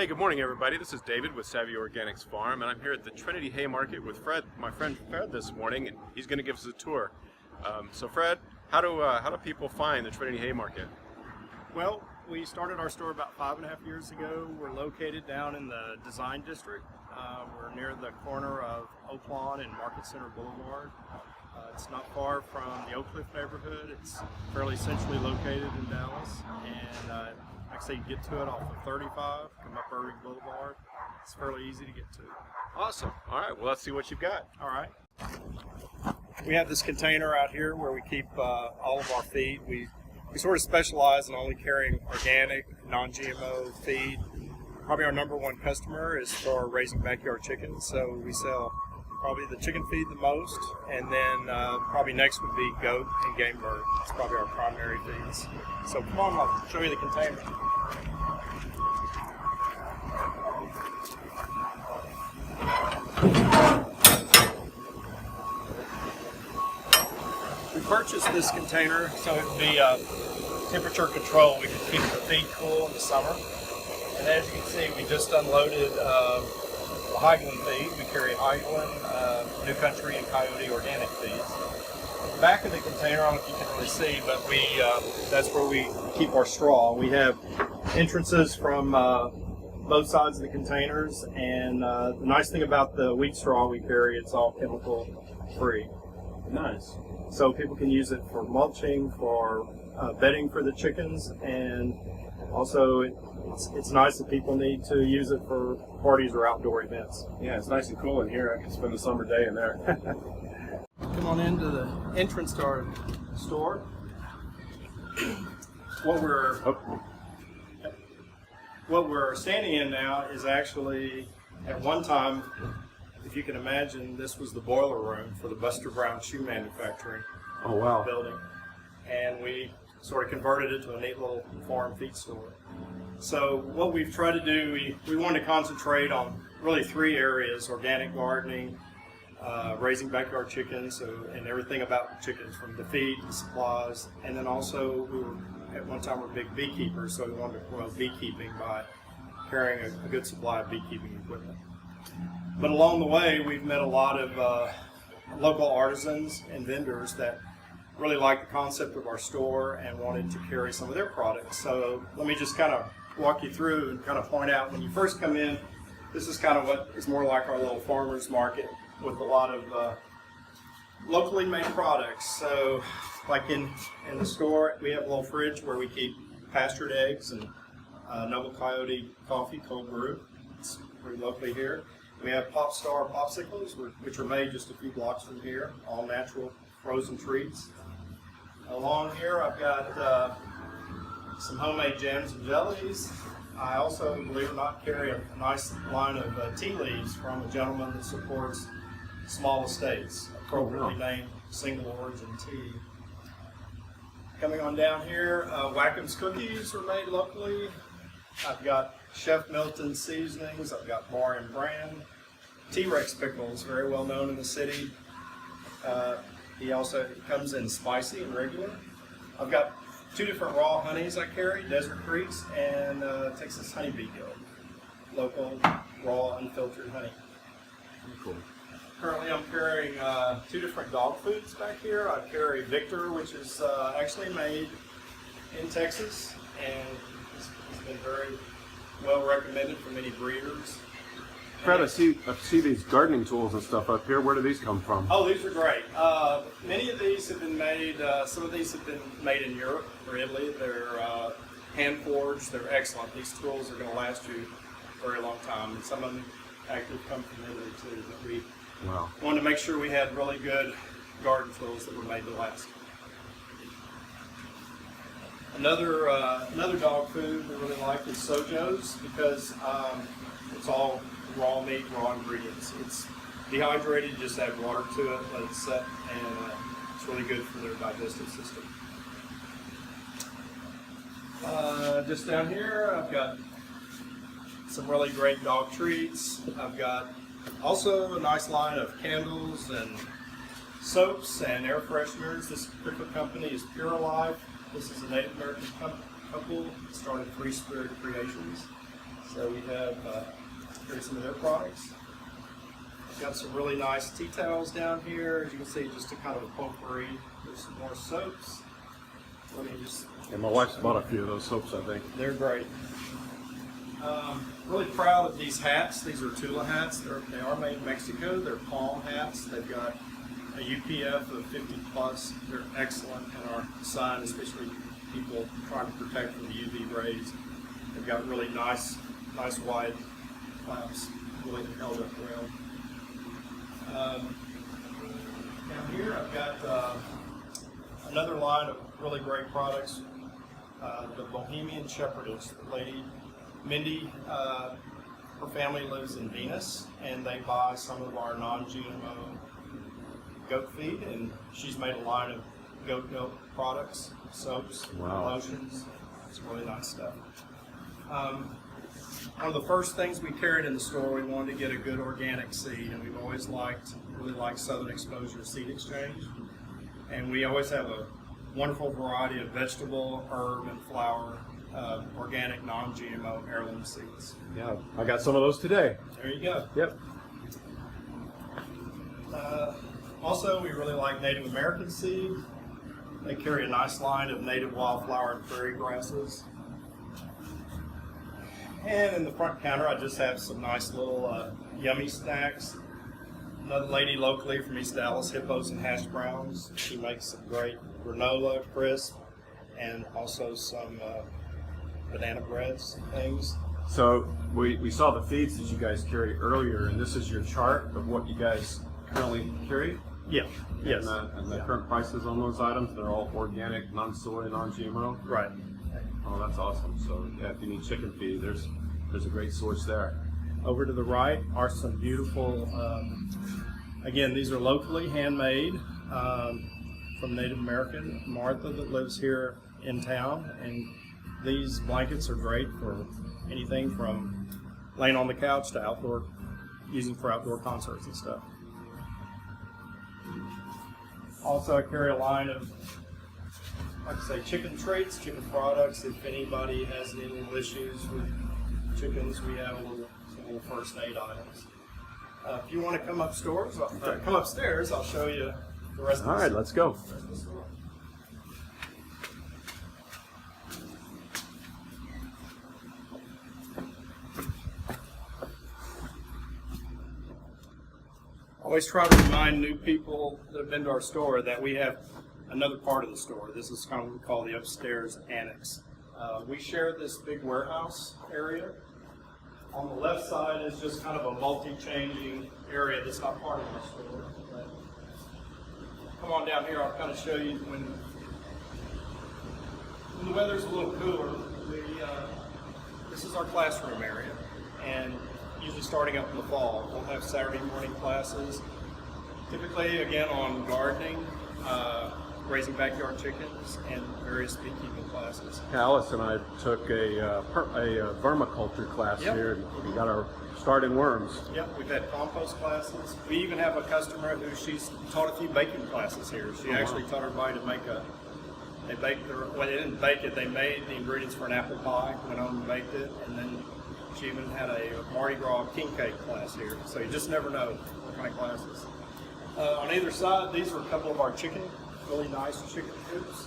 Hey, good morning everybody. This is David with Savvy Organics Farm, and I'm here at the Trinity Hay Market with Fred, my friend Fred, this morning, and he's going to give us a tour. So Fred, how do people find the Trinity Hay Market? Well, we started our store about 5.5 years ago. We're located down in the Design District. We're near the corner of Oak Lawn and Market Center Boulevard. It's not far from the Oak Cliff neighborhood. It's fairly centrally located in Dallas, and like I say, you get to it off of 35, come up Irving Boulevard. It's fairly easy to get to. Awesome. All right, well, let's see what you've got. All right. We have this container out here where we keep all of our feed. We sort of specialize in only carrying organic, non-GMO feed. Probably our number one customer is for raising backyard chickens, so we sell probably the chicken feed the most, and then probably next would be goat and game bird. It's probably our primary feeds. So come on, I'll show you the container. We purchased this container so it would be temperature control. We could keep the feed cool in the summer. And as you can see, we just unloaded Highland feed. We carry Highland, New Country, and Coyote organic feeds. The back of the container, I don't know if you can really see, but that's where we keep our straw. We have entrances from both sides of the containers, and the nice thing about the wheat straw we carry, it's all chemical free. Nice. So people can use it for mulching, for bedding for the chickens, and also it's nice that people need to use it for parties or outdoor events. Yeah, it's nice and cool in here. I can spend the summer day in there. Come on into the entrance to our store. What we're standing in now is actually, at one time, if you can imagine, this was the boiler room for the Buster Brown shoe manufacturing building. And we sort of converted it to a neat little farm feed store. So what we've tried to do, we wanted to concentrate on really 3 areas: organic gardening, raising backyard chickens, and everything about chickens, from the feed to supplies. And then also, at one time, we're big beekeepers, so we wanted to promote beekeeping by carrying a good supply of beekeeping equipment. But along the way, we've met a lot of local artisans and vendors that really liked the concept of our store and wanted to carry some of their products. So let me just kind of walk you through and kind of point out, when you first come in, this is kind of what is more like our little farmer's market with a lot of locally made products. So like in the store, we have a little fridge where we keep pastured eggs and Noble Coyote coffee, cold brew. It's pretty locally here. We have Pop Star popsicles, which are made just a few blocks from here, all natural frozen treats. Along here, I've got some homemade jams and jellies. I also, believe it or not, carry a nice line of tea leaves from a gentleman that supports small estates, appropriately named single origin tea. Coming on down here, Wackham's cookies are made locally. I've got Chef Milton seasonings. I've got Bar and Brand. T-Rex pickles, very well known in the city. He also comes in spicy and regular. I've got 2 different raw honeys I carry: Desert Creeks and Texas Honeybee Guild, local raw unfiltered honey. Cool. Currently I'm carrying 2 different dog foods back here. I carry Victor, which is actually made in Texas, and it's been very well recommended for many breeders. Fred, I see these gardening tools and stuff up here. Where do these come from? Oh, these are great. Many of these have been made, some of these have been made in Europe or Italy. They're hand forged. They're excellent. These tools are going to last you a very long time. And some of them actually come from Italy too. But we wanted to make sure we had really good garden tools that were made to last. Another dog food we really like is Sojo's, because it's all raw meat, raw ingredients. It's dehydrated, just add water to it, let it set, and it's really good for their digestive system. Just down here, I've got some really great dog treats. I've got also a nice line of candles and soaps and air fresheners. This particular company is Pure Life. This is a Native American couple that started Free Spirit Creations. So we have here's some of their products. We've got some really nice tea towels down here. As you can see, just a kind of a potpourri. There's some more soaps. Let me just. And my wife's bought a few of those soaps, I think. They're great. Really proud of these hats. These are Tula hats. They are made in Mexico. They're palm hats. They've got a UPF of 50 plus. They're excellent in our sun, especially people trying to protect from the UV rays. They've got really nice wide flaps, really held up well. Down here I've got another line of really great products. The Bohemian Shepherdess. The lady, Mindy, her family lives in Venus, and they buy some of our non-GMO goat feed, and she's made a line of goat milk products, soaps, lotions. It's really nice stuff. One of the first things we carried in the store, we wanted to get a good organic seed, and we've always really liked Southern Exposure Seed Exchange, and we always have a wonderful variety of vegetable, herb, and flower, organic, non-GMO heirloom seeds. Yeah, I got some of those today. There you go. Yep. Also, we really like Native American seed. They carry a nice line of native wildflower and prairie grasses. And in the front counter, I just have some nice little yummy snacks. Another lady locally from East Dallas, Hippos and Hash Browns. She makes some great granola, crisp, and also some banana breads and things. So we saw the feeds that you guys carry earlier, and this is your chart of what you guys currently carry? Yeah. Yes. And the current prices on those items, they're all organic, non-soy, non-GMO? Right. Oh, that's awesome. So yeah, if you need chicken feed, there's a great source there. Over to the right are some beautiful, again, these are locally handmade from Native American Martha that lives here in town, and these blankets are great for anything from laying on the couch to using for outdoor concerts and stuff. Also, I carry a line of, like I say, chicken treats, chicken products. If anybody has any little issues with chickens, we have some little first aid items. If you want to come upstairs, I'll show you the rest of the store. All right, let's go. Always try to remind new people that have been to our store that we have another part of the store. This is kind of what we call the upstairs annex. We share this big warehouse area. On the left side is just kind of a multi-changing area that's not part of our store. But come on down here, I'll kind of show you when the weather's a little cooler. This is our classroom area, and usually starting up in the fall, we'll have Saturday morning classes, typically again on gardening, raising backyard chickens, and various beekeeping classes. Alice and I took a permaculture class here, and we got our start in worms. Yep, we've had compost classes. We even have a customer who she's taught a few baking classes here. She actually taught everybody to make they didn't bake it, they made the ingredients for an apple pie, went on and baked it, and then she even had a Mardi Gras king cake class here. So you just never know what kind of classes. On either side, these are a couple of our really nice chicken coops.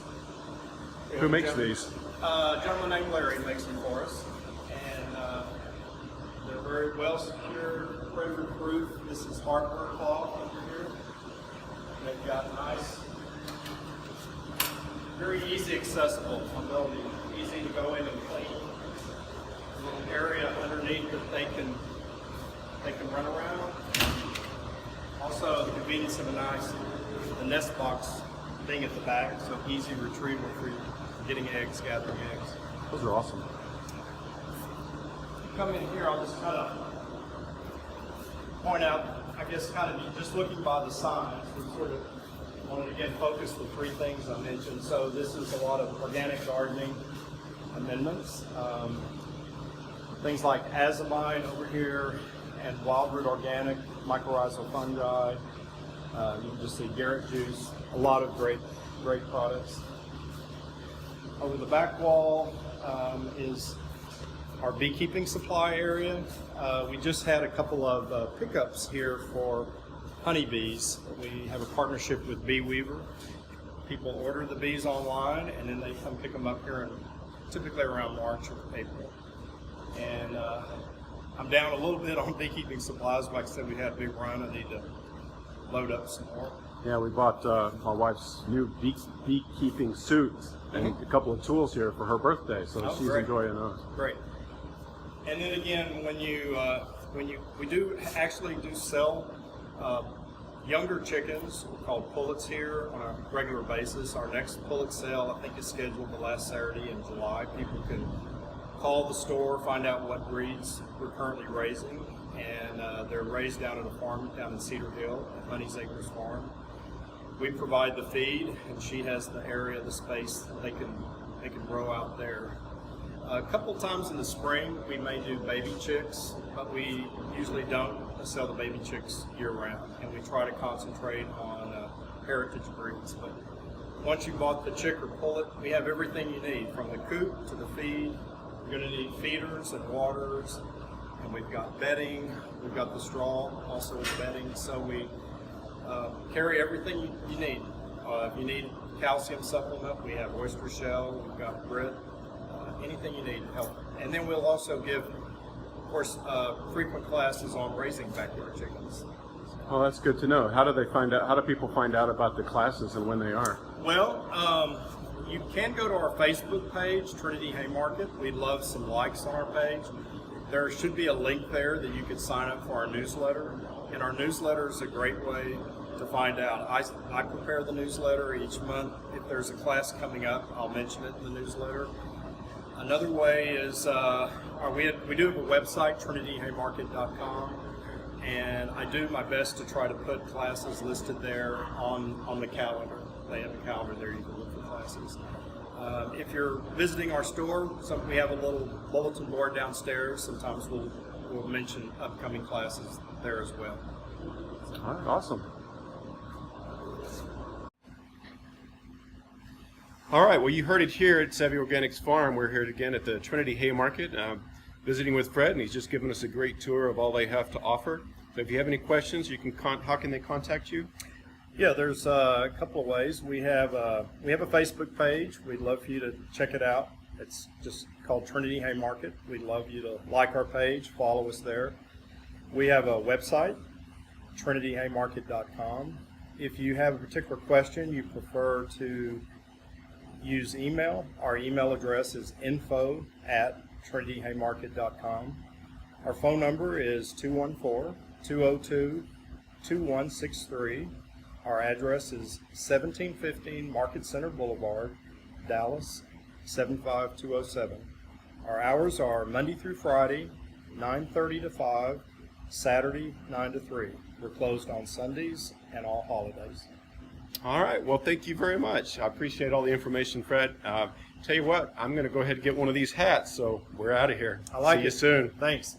Who makes these? A gentleman named Larry makes them for us. And they're very well secured, predator proof. This is heartburn cloth over here. They've got nice, very easy accessible mobility, easy to go in and clean. Little area underneath that they can run around. Also, the convenience of the nest box being at the back, so easy retrieval for getting eggs, gathering eggs. Those are awesome. Come in here, I'll just kind of point out, I guess, kind of just looking by the signs, we sort of wanted to get focused with three things I mentioned. So this is a lot of organic gardening amendments. Things like azomine over here and wildroot organic, mycorrhizal fungi. You can just see Garrett juice, a lot of great products. Over the back wall is our beekeeping supply area. We just had a couple of pickups here for honeybees. We have a partnership with Bee Weaver. People order the bees online, and then they come pick them up here in typically around March or April. And I'm down a little bit on beekeeping supplies. Like I said, we had a big run. I need to load up some more. Yeah, we bought my wife's new beekeeping suit and a couple of tools here for her birthday, so she's great. enjoying those. Great. And then again, when we do actually sell younger chickens called pullets here on a regular basis. Our next pullet sale, I think, is scheduled the last Saturday in July. People can call the store, find out what breeds we're currently raising, and they're raised down at a farm down in Cedar Hill, at Honey's Acres Farm. We provide the feed, and she has the area, the space that they can grow out there. A couple times in the spring, we may do baby chicks, but we usually don't sell the baby chicks year-round, and we try to concentrate on heritage breeds. But once you bought the chick or pullet, we have everything you need, from the coop to the feed. You're going to need feeders and waters, and we've got bedding. We've got the straw also with bedding, so we carry everything you need. If you need calcium supplement, we have oyster shell. We've got grit. Anything you need to help. And then we'll also give, of course, frequent classes on raising backyard chickens. Oh, that's good to know. How do they find out? How do people find out about the classes and when they are? Well, you can go to our Facebook page, Trinity Hay Market. We'd love some likes on our page. There should be a link there that you could sign up for our newsletter. And our newsletter is a great way to find out. I prepare the newsletter each month. If there's a class coming up, I'll mention it in the newsletter. Another way is we do have a website, trinityhaymarket.com, and I do my best to try to put classes listed there on the calendar. They have a calendar there you can look for classes. If you're visiting our store, we have a little bulletin board downstairs. Sometimes we'll mention upcoming classes there as well. All right, awesome. All right, well, you heard it here at Savvy Organics Farm. We're here again at the Trinity Hay Market, visiting with Fred, and he's just given us a great tour of all they have to offer. So if you have any questions, you can how can they contact you? Yeah, there's a couple of ways. We have a Facebook page. We'd love for you to check it out. It's just called Trinity Hay Market. We'd love you to like our page, follow us there. We have a website, trinityhaymarket.com. If you have a particular question you prefer to use email, our email address is info@trinityhaymarket.com. Our phone number is 214-202-2163. Our address is 1715 Market Center Boulevard, Dallas, 75207. Our hours are Monday through Friday, 9:30 to 5, Saturday, 9 to 3. We're closed on Sundays and all holidays. All right, well, thank you very much. I appreciate all the information, Fred. Tell you what, I'm going to go ahead and get one of these hats, so we're out of here. I like it. See you soon. Thanks.